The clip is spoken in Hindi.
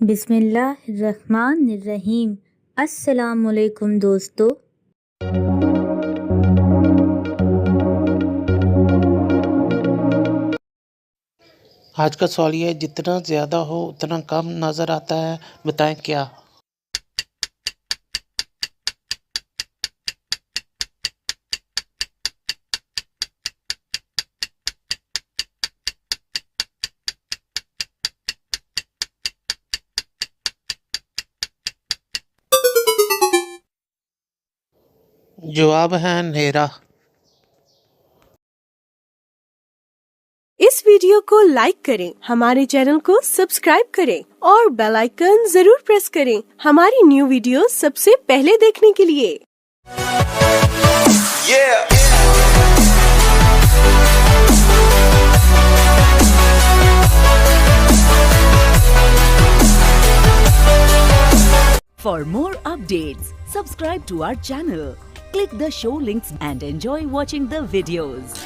बिस्मिल्लाहिर्रहमानिर्रहीम। अस्सलामुअलैकुम दोस्तों। आज का सवाल ये है, जितना ज़्यादा हो उतना कम नज़र आता है, बताएं क्या। जवाब है अंधेरा। इस वीडियो को लाइक करें, हमारे चैनल को सब्सक्राइब करें और बेल आइकन जरूर प्रेस करें हमारी न्यू वीडियो सबसे पहले देखने के लिए। For more updates, subscribe to our channel, click the show links and enjoy watching the videos.